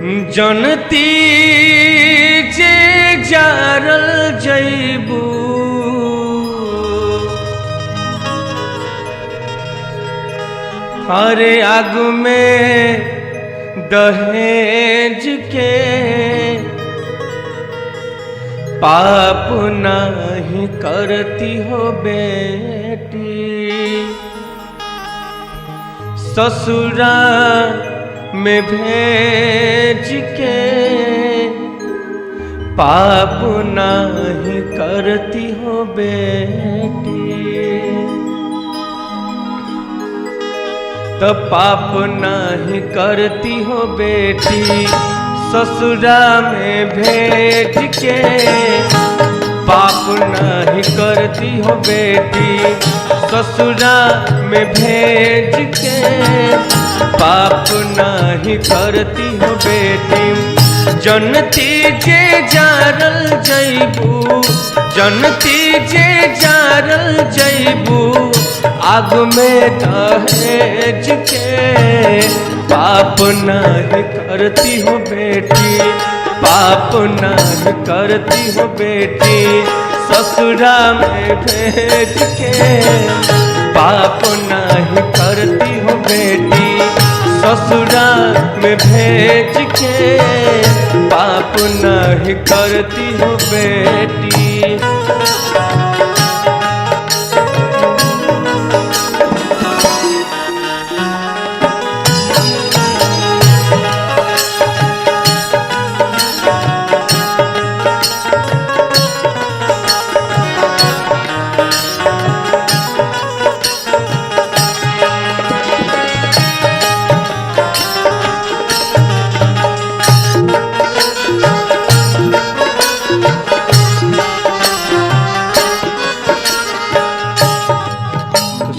जनती जे जारल जैबू अरे आग में दहेज के पाप नहीं करती हो बेटी ससुरा में भेज के पाप नहीं करती हो बेटी तो पाप नहीं करती हो बेटी ससुरा में भेज के पाप नहीं करती हो बेटी ससुरा में भेज के पाप नहीं करती हो बेटी जनती जे जारल जैबू जनती जे जारल जैबू आग में दहेज के पाप नहीं करती हो बेटी पाप नहीं करती हो बेटी ससुरा में भेज के पाप नहीं करती हो बेटी ससुरा में भेज के पाप नहीं करती हो बेटी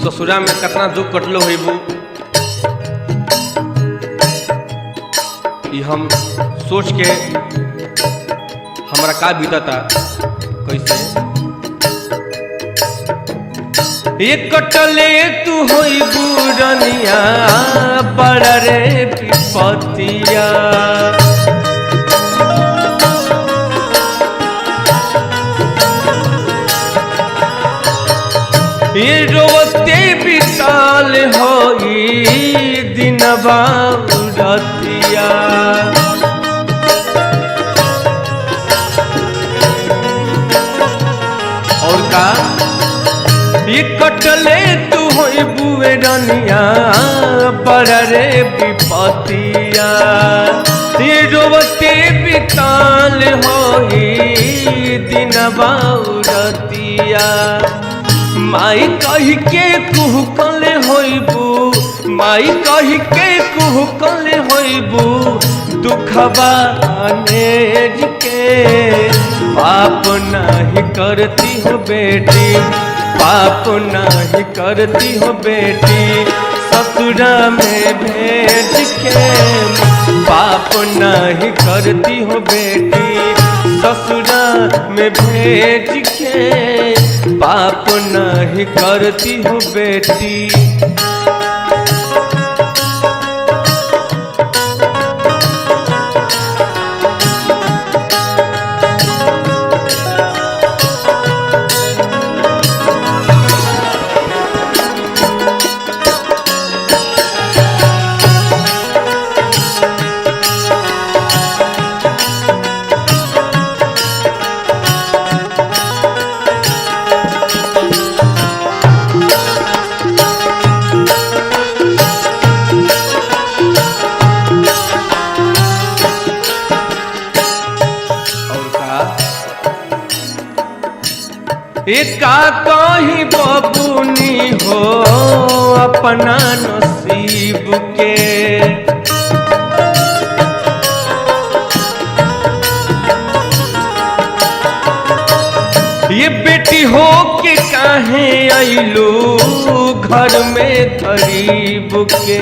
ससुरा में कितना दुख कटलो होइबू हम सोच के हमारा का बीतता कैसे ये कटले तू होइबू रनिया बड़ा रे विपतिया ये रोते बिताल होई दिनवा रतिया और का ये कटले तू होई बुए रनिया बड़ा रे विपतिया ये रोते बिताल होई दिनवा रतिया माई कही के कुहकल होइबू माई कही के कुहकल होइबू दुखवा नेज के पाप नहीं करती हो बेटी पाप नहीं करती हो बेटी ससुरा में भेज के पाप नहीं करती हो बेटी ससुरा में भेज के पाप नहीं करती हो बेटी एका कहीं बबुनी हो अपना नसीब के ये बेटी हो के काहे आइलू घर में गरीब के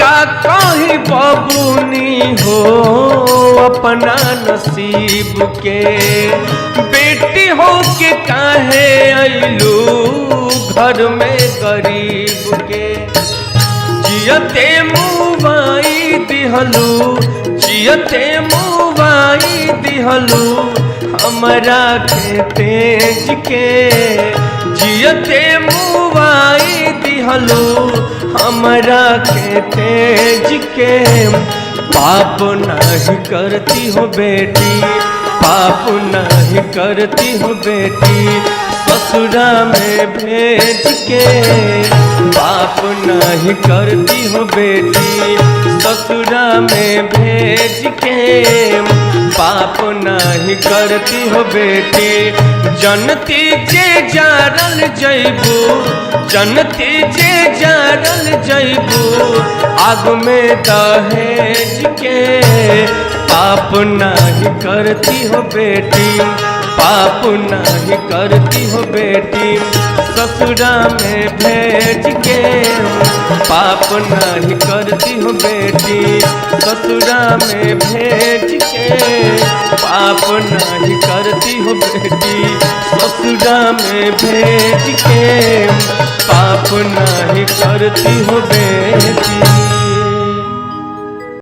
का कहीं बबुनी हो अपना नसीब के बेटी हो के काहे आइलू घर में गरीब के। जियते मुवाई दिहलू, जियते मुवाई दिहलू हमरा के तेज के। जियते मुवाई दिहलू हमरा के तेज के। पाप नहीं करती हो बेटी, पाप नहीं करती हो बेटी ससुरा में भेज के। पाप नहीं करती हो बेटी ससुरा में भेज के। पाप नहीं करती हो बेटी जनती जे जारल जैबू, जनती जे जारल जैबू आग में दहेज के। पाप नहीं करती हो बेटी, पाप नहीं करती हो बेटी ससुरा में भेज के। पाप नहीं करती हो बेटी ससुरा में भेज के। पाप नहीं करती हो बेटी ससुरा में भेज के। पाप नहीं करती हो बेटी।